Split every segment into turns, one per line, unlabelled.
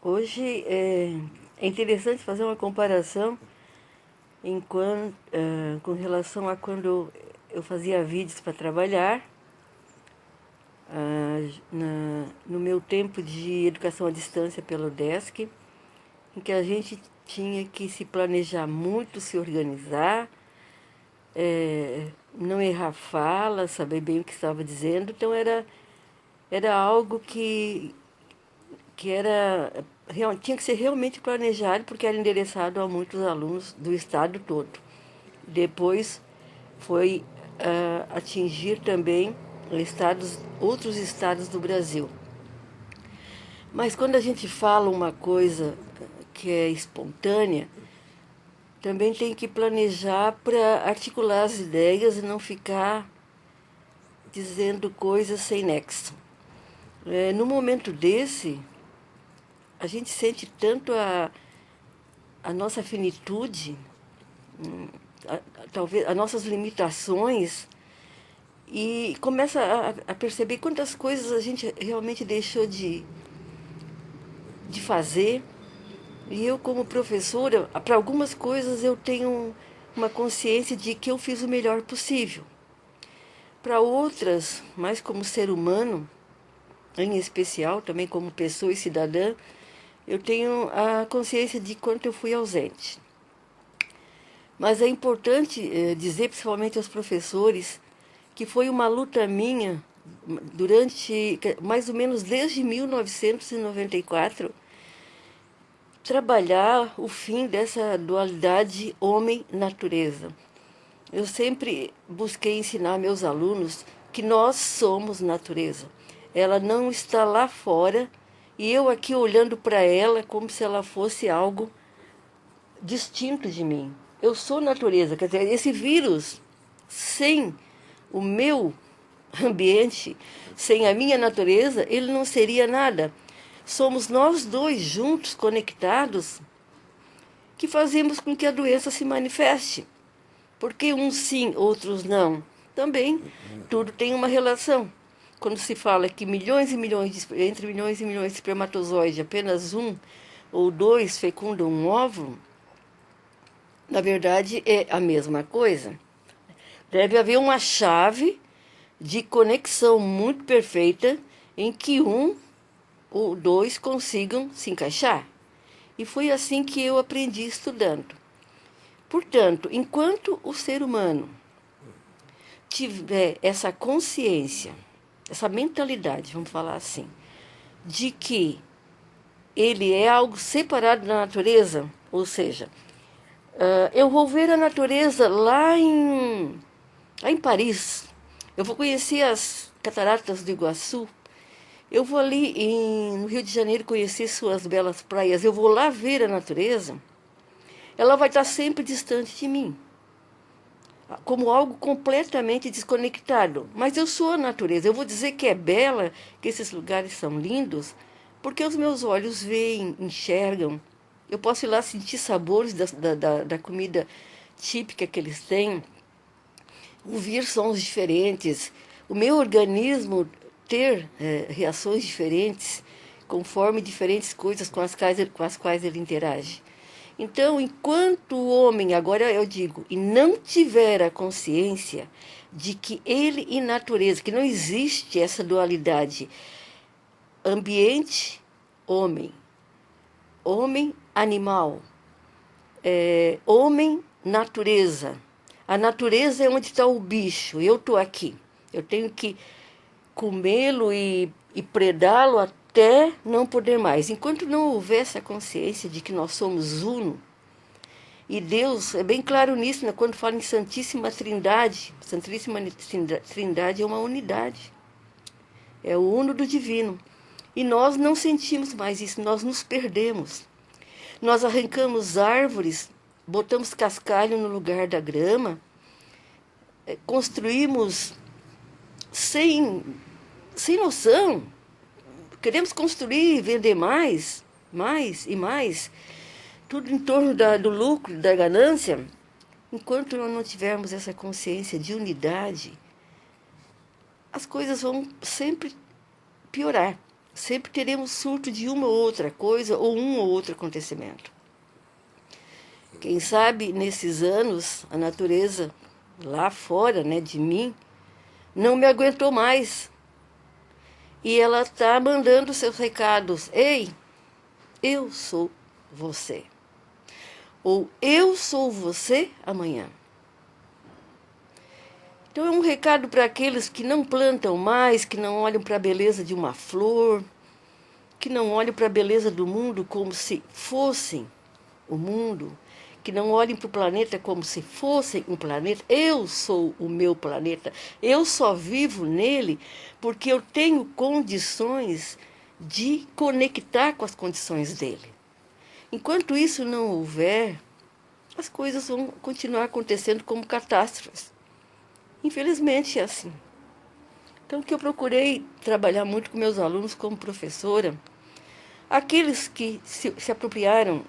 Hoje é interessante fazer uma comparação com relação a quando eu fazia vídeos para trabalhar, no meu tempo de educação à distância pelo Desk, em que a gente tinha que se planejar muito, se organizar, não errar fala, saber bem o que estava dizendo. Então era algo que tinha que ser realmente planejado, porque era endereçado a muitos alunos do estado todo. Depois foi atingir também outros estados do Brasil. Mas quando a gente fala uma coisa que é espontânea, também tem que planejar para articular as ideias e não ficar dizendo coisas sem nexo. No momento desse, a gente sente tanto a nossa finitude, talvez as nossas limitações, e começa a perceber quantas coisas a gente realmente deixou de fazer. E eu, como professora, para algumas coisas eu tenho uma consciência de que eu fiz o melhor possível. Para outras, mais como ser humano, em especial, também como pessoa e cidadã, eu tenho a consciência de quanto eu fui ausente. Mas é importante dizer, principalmente aos professores, que foi uma luta minha durante mais ou menos desde 1994, trabalhar o fim dessa dualidade homem-natureza. Eu sempre busquei ensinar meus alunos que nós somos natureza. Ela não está lá fora e eu aqui olhando para ela como se ela fosse algo distinto de mim. Eu sou natureza, quer dizer, esse vírus, sem o meu ambiente, sem a minha natureza, ele não seria nada. Somos nós dois juntos, conectados, que fazemos com que a doença se manifeste. Porque uns sim, outros não. Também tudo tem uma relação. Quando se fala que milhões e milhões, entre milhões e milhões de espermatozoides, apenas um ou dois fecundam um óvulo, na verdade é a mesma coisa. Deve haver uma chave de conexão muito perfeita em que um ou dois consigam se encaixar. E foi assim que eu aprendi estudando. Portanto, enquanto o ser humano tiver essa consciência, essa mentalidade, vamos falar assim, de que ele é algo separado da natureza, ou seja, eu vou ver a natureza lá em Paris, eu vou conhecer as cataratas do Iguaçu, eu vou no Rio de Janeiro conhecer suas belas praias, eu vou lá ver a natureza, ela vai estar sempre distante de mim, como algo completamente desconectado. Mas eu sou a natureza. Eu vou dizer que é bela, que esses lugares são lindos, porque os meus olhos veem, enxergam. Eu posso ir lá sentir sabores da comida típica que eles têm, ouvir sons diferentes, o meu organismo ter reações diferentes, conforme diferentes coisas com as quais ele interage. Então, enquanto o homem, agora eu digo, e não tiver a consciência de que ele e natureza, que não existe essa dualidade ambiente-homem, homem-animal, homem-natureza. A natureza é onde está o bicho, eu estou aqui. Eu tenho que comê-lo e predá-lo até não poder mais. Enquanto não houver essa consciência de que nós somos uno, e Deus é bem claro nisso, né? Quando fala em Santíssima Trindade é uma unidade, é o uno do divino. E nós não sentimos mais isso, nós nos perdemos. Nós arrancamos árvores, botamos cascalho no lugar da grama, construímos sem, sem noção. Queremos construir e vender mais e mais, tudo em torno do lucro, da ganância. Enquanto nós não tivermos essa consciência de unidade, as coisas vão sempre piorar. sempre teremos surto de uma ou outra coisa ou um ou outro acontecimento. Quem sabe nesses anos a natureza lá fora, né, de mim, não me aguentou mais. E ela está mandando seus recados. Ei, eu sou você. Ou eu sou você amanhã. Então é um recado para aqueles que não plantam mais, que não olham para a beleza de uma flor, que não olham para a beleza do mundo como se fossem o mundo, que não olhem para o planeta como se fossem um planeta. Eu sou o meu planeta. Eu só vivo nele porque eu tenho condições de conectar com as condições dele. Enquanto isso não houver, as coisas vão continuar acontecendo como catástrofes. Infelizmente é assim. Então, o que eu procurei trabalhar muito com meus alunos como professora, aqueles que se apropriaram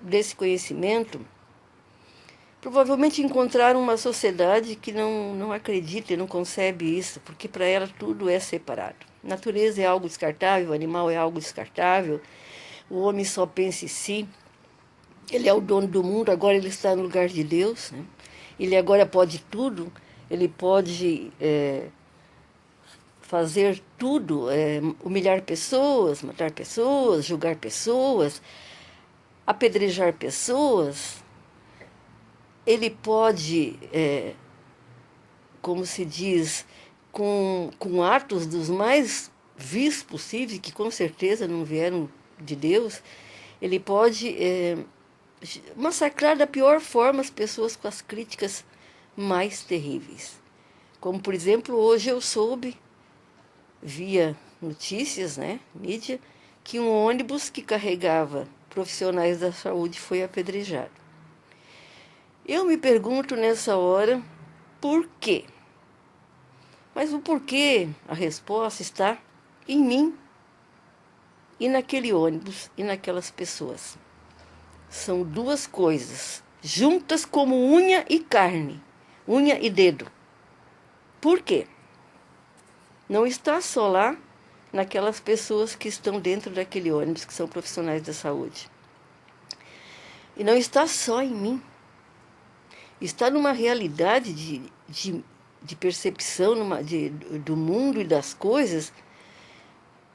desse conhecimento, provavelmente encontraram uma sociedade que não acredita e não concebe isso, porque para ela tudo é separado. Natureza é algo descartável, o animal é algo descartável, o homem só pensa em si, ele é o dono do mundo, agora ele está no lugar de Deus, né? Ele agora pode tudo, ele pode fazer tudo, humilhar pessoas, matar pessoas, julgar pessoas, apedrejar pessoas. Ele pode, como se diz, com atos dos mais vis possíveis, que com certeza não vieram de Deus, ele pode massacrar da pior forma as pessoas com as críticas mais terríveis. Como, por exemplo, hoje eu soube, via notícias, né, mídia, que um ônibus que carregava profissionais da saúde foi apedrejado. Eu me pergunto nessa hora, por quê? Mas o porquê, a resposta está em mim e naquele ônibus e naquelas pessoas. São duas coisas, juntas como unha e carne, unha e dedo. Por quê? Não está só lá naquelas pessoas que estão dentro daquele ônibus, que são profissionais da saúde. E não está só em mim. Está numa realidade de percepção do mundo e das coisas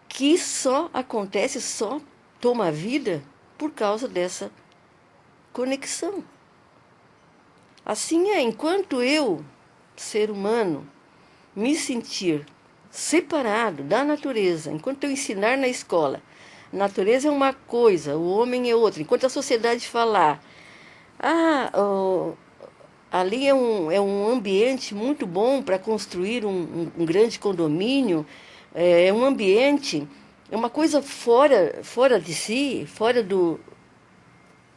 que só acontece, só toma vida por causa dessa conexão. Assim é, enquanto eu, ser humano, me sentir separado da natureza, enquanto eu ensinar na escola, a natureza é uma coisa, o homem é outra, enquanto a sociedade falar, ali é um ambiente muito bom para construir um grande condomínio, é um ambiente, é uma coisa fora de si,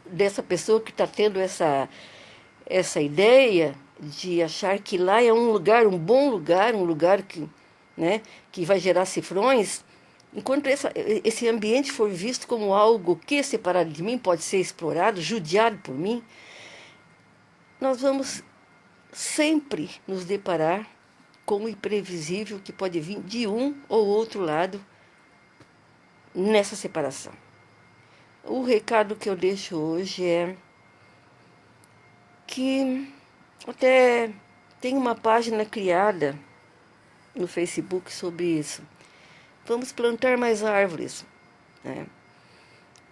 dessa pessoa que está tendo essa ideia de achar que lá é um lugar, um bom lugar, um lugar que, né, que vai gerar cifrões. Enquanto esse ambiente for visto como algo que é separado de mim, pode ser explorado, judiado por mim, nós vamos sempre nos deparar com o imprevisível que pode vir de um ou outro lado nessa separação. O recado que eu deixo hoje é que até tem uma página criada no Facebook sobre isso. Vamos plantar mais árvores, né?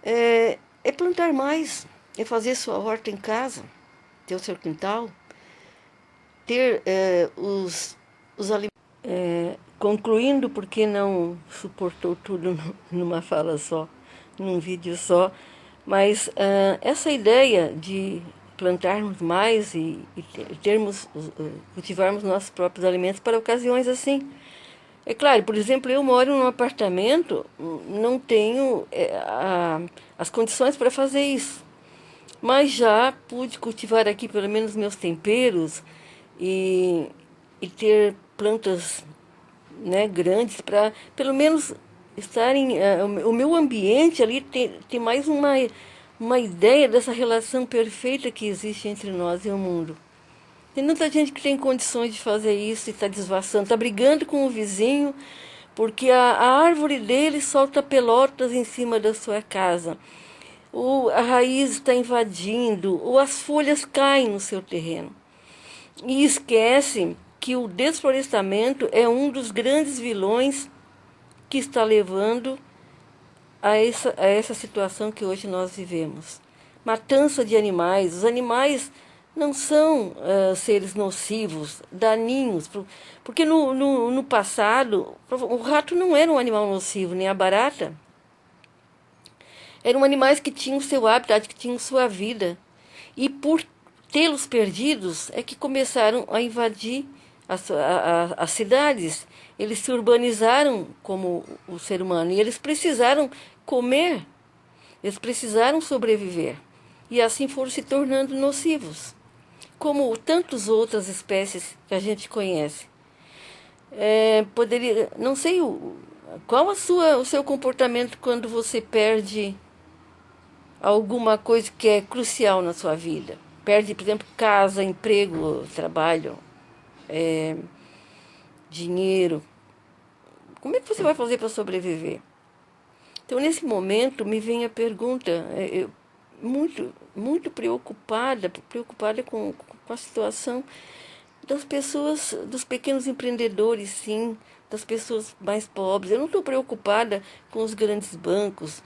É plantar mais, é fazer sua horta em casa, ter o seu quintal, ter os alimentos. Concluindo, porque não suportou tudo numa fala só, num vídeo só, mas essa ideia de plantarmos mais e cultivarmos nossos próprios alimentos para ocasiões assim. É claro, por exemplo, eu moro num apartamento, não tenho as condições para fazer isso, mas já pude cultivar aqui pelo menos meus temperos e ter plantas, né, grandes para pelo menos estarem o meu ambiente ali tem mais uma ideia dessa relação perfeita que existe entre nós e o mundo. Tem muita gente que tem condições de fazer isso e está desvassando, está brigando com o vizinho porque a árvore dele solta pelotas em cima da sua casa, ou a raiz está invadindo, ou as folhas caem no seu terreno. E esquece que o desflorestamento é um dos grandes vilões que está levando a essa situação que hoje nós vivemos. Matança de animais. Os animais não são seres nocivos, daninhos, porque no passado o rato não era um animal nocivo, nem a barata. Eram animais que tinham seu habitat, que tinham sua vida. E por tê-los perdidos é que começaram a invadir as cidades. Eles se urbanizaram como o ser humano e eles precisaram comer, eles precisaram sobreviver. E assim foram se tornando nocivos, como tantas outras espécies que a gente conhece. Poderia, não sei qual o seu comportamento quando você perde alguma coisa que é crucial na sua vida. Perde, por exemplo, casa, emprego, trabalho, dinheiro. Como é que você vai fazer para sobreviver? Então, nesse momento, me vem a pergunta, muito preocupada com a situação das pessoas, dos pequenos empreendedores, sim, das pessoas mais pobres. Eu não estou preocupada com os grandes bancos,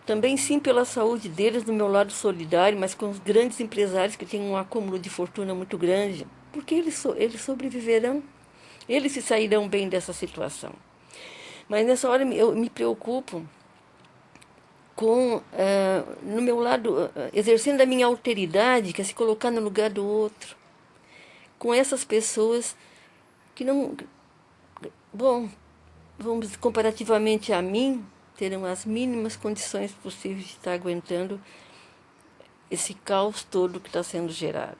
também sim pela saúde deles, do meu lado solidário, mas com os grandes empresários que têm um acúmulo de fortuna muito grande, porque eles sobreviverão, eles se sairão bem dessa situação. Mas nessa hora eu me preocupo com, no meu lado, exercendo a minha alteridade, que é se colocar no lugar do outro, com essas pessoas que não, bom, vamos comparativamente a mim, terão as mínimas condições possíveis de estar aguentando esse caos todo que está sendo gerado.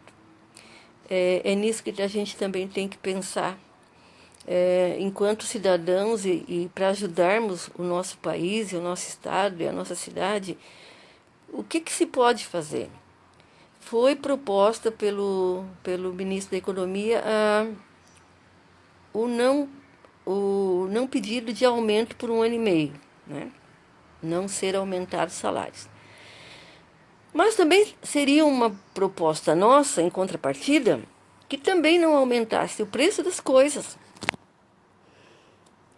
É nisso que a gente também tem que pensar. Enquanto cidadãos e para ajudarmos o nosso país, e o nosso estado e a nossa cidade, o que se pode fazer? Foi proposta pelo ministro da Economia o não pedido de aumento por 1 ano e meio, né? Não ser aumentados os salários. Mas também seria uma proposta nossa, em contrapartida, que também não aumentasse o preço das coisas,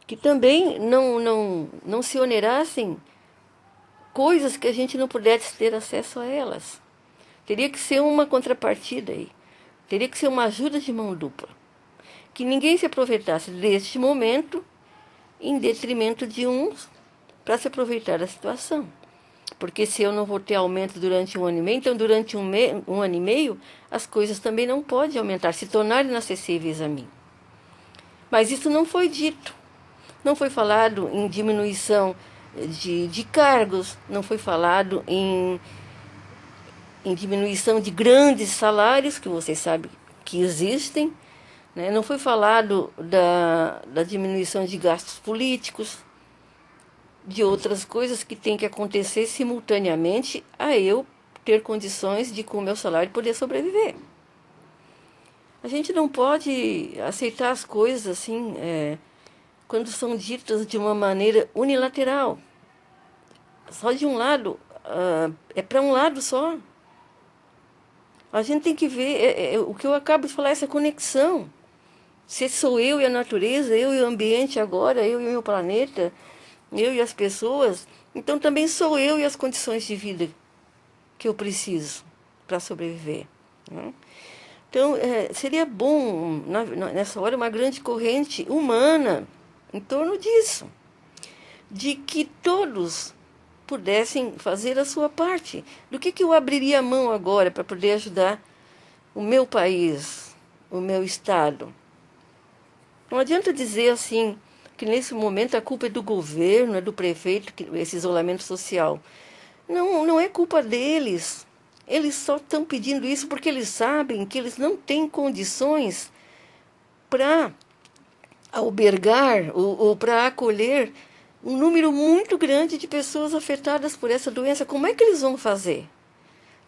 que também não se onerassem coisas que a gente não pudesse ter acesso a elas. Teria que ser uma contrapartida aí. Teria que ser uma ajuda de mão dupla. Que ninguém se aproveitasse deste momento em detrimento de uns para se aproveitar da situação. Porque se eu não vou ter aumento durante 1 ano e meio, então durante um ano e meio as coisas também não podem aumentar, se tornarem inacessíveis a mim. Mas isso não foi dito. Não foi falado em diminuição de cargos, não foi falado em diminuição de grandes salários, que vocês sabem que existem, né? Não foi falado da diminuição de gastos políticos, de outras coisas que têm que acontecer simultaneamente a eu ter condições de, com o meu salário, poder sobreviver. A gente não pode aceitar as coisas assim, quando são ditas de uma maneira unilateral. Só de um lado, é para um lado só. A gente tem que ver, o que eu acabo de falar, essa conexão. Se sou eu e a natureza, eu e o ambiente agora, eu e o meu planeta, eu e as pessoas, então também sou eu e as condições de vida que eu preciso para sobreviver, né? Então, seria bom, nessa hora, uma grande corrente humana em torno disso, de que todos pudessem fazer a sua parte. Do que eu abriria a mão agora para poder ajudar o meu país, o meu estado? Não adianta dizer assim, que nesse momento a culpa é do governo, é do prefeito, esse isolamento social. Não é culpa deles. Eles só estão pedindo isso porque eles sabem que eles não têm condições para albergar ou para acolher um número muito grande de pessoas afetadas por essa doença. Como é que eles vão fazer?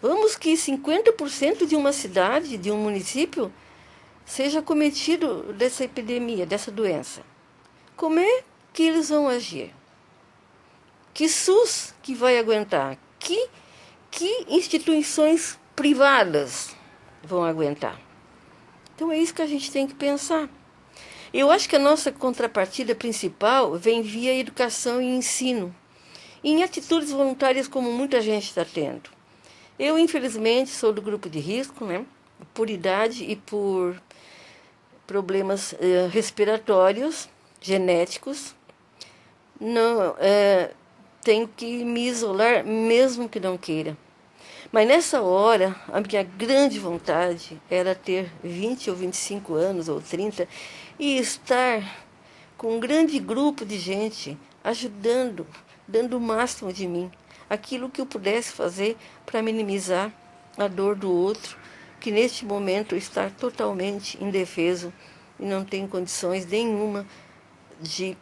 Vamos que 50% de uma cidade, de um município, seja cometido dessa epidemia, dessa doença. Como é que eles vão agir? Que SUS que vai aguentar? Que instituições privadas vão aguentar? Então é isso que a gente tem que pensar. Eu acho que a nossa contrapartida principal vem via educação e ensino, em atitudes voluntárias como muita gente está tendo. Eu, infelizmente, sou do grupo de risco, né? Por idade e por problemas respiratórios, genéticos. Não, tenho que me isolar mesmo que não queira. Mas nessa hora, a minha grande vontade era ter 20 ou 25 anos ou 30 e estar com um grande grupo de gente ajudando, dando o máximo de mim, aquilo que eu pudesse fazer para minimizar a dor do outro, que neste momento está totalmente indefeso e não tem condições nenhuma de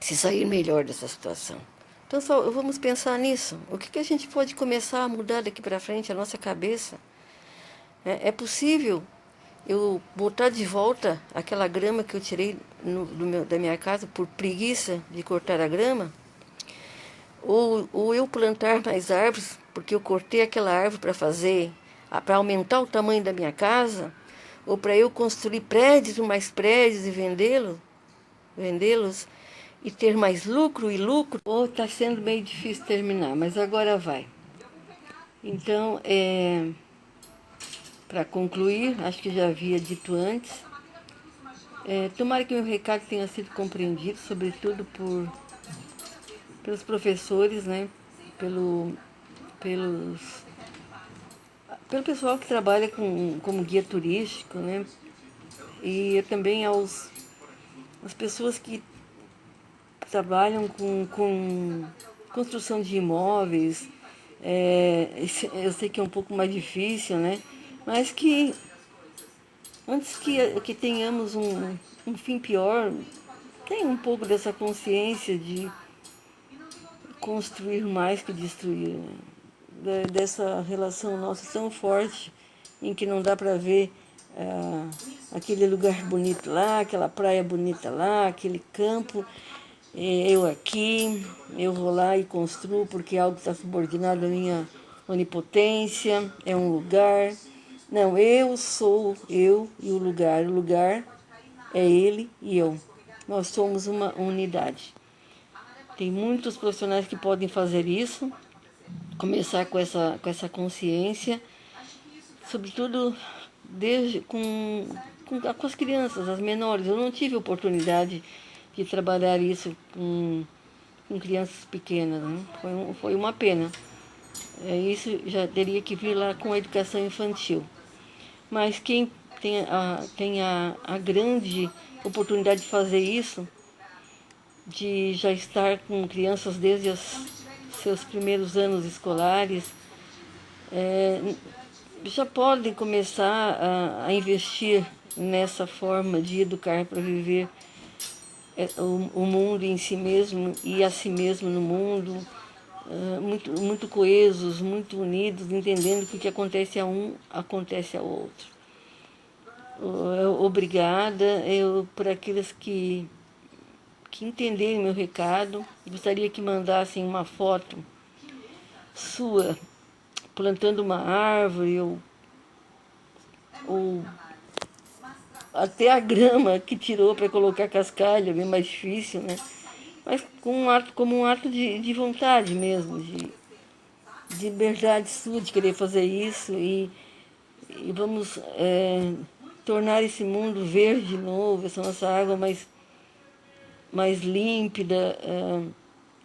se sair melhor dessa situação. Então, só vamos pensar nisso. O que a gente pode começar a mudar daqui para frente a nossa cabeça? É possível eu botar de volta aquela grama que eu tirei da minha casa por preguiça de cortar a grama? Ou eu plantar mais árvores porque eu cortei aquela árvore para aumentar o tamanho da minha casa? Ou para eu construir prédios e mais prédios e vendê-los e ter mais lucro e lucro? Ou está sendo meio difícil terminar, mas agora vai. Então, para concluir, acho que já havia dito antes, tomara que meu recado tenha sido compreendido, sobretudo pelos professores, né? Pelos, pelo pessoal que trabalha como guia turístico, né? E também as pessoas que trabalham com construção de imóveis. Eu sei que é um pouco mais difícil, né? Mas que antes que tenhamos um fim pior, tenha um pouco dessa consciência de construir mais que destruir, né? Dessa relação nossa tão forte, em que não dá para ver aquele lugar bonito lá, aquela praia bonita lá, aquele campo, eu aqui, eu vou lá e construo porque algo está subordinado à minha onipotência, é um lugar. Não, eu sou eu e o lugar é ele e eu. Nós somos uma unidade. Tem muitos profissionais que podem fazer isso, começar com essa consciência, sobretudo com as crianças, as menores. Eu não tive oportunidade de trabalhar isso com crianças pequenas, né? Foi uma pena. Isso já teria que vir lá com a educação infantil. Mas quem tem a grande oportunidade de fazer isso, de já estar com crianças desde os seus primeiros anos escolares, já podem começar a investir nessa forma de educar para viver o mundo em si mesmo e a si mesmo no mundo, muito coesos, muito unidos, entendendo que o que acontece a um acontece ao outro. Obrigada por aqueles que entenderem meu recado. Gostaria que mandassem uma foto sua plantando uma árvore ou até a grama que tirou para colocar cascalho, é bem mais difícil, né? Mas como um ato de vontade mesmo, de liberdade sua de querer fazer isso e vamos tornar esse mundo verde de novo, essa nossa água mais límpida.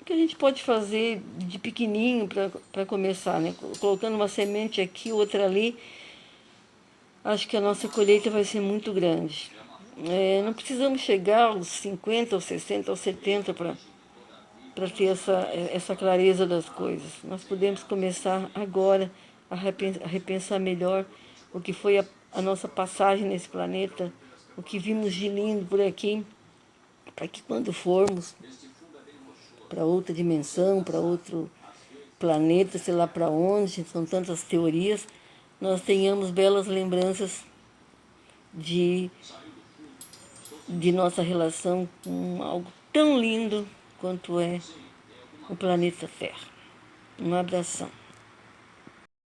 O que a gente pode fazer de pequenininho para começar, né? Colocando uma semente aqui, outra ali, acho que a nossa colheita vai ser muito grande. Não precisamos chegar aos 50, aos 60, aos 70 para ter essa clareza das coisas. Nós podemos começar agora a repensar melhor o que foi a nossa passagem nesse planeta, o que vimos de lindo por aqui, para que quando formos para outra dimensão, para outro planeta, sei lá para onde, são tantas teorias, nós tenhamos belas lembranças de de nossa relação com algo tão lindo quanto é o planeta Terra. Um abração.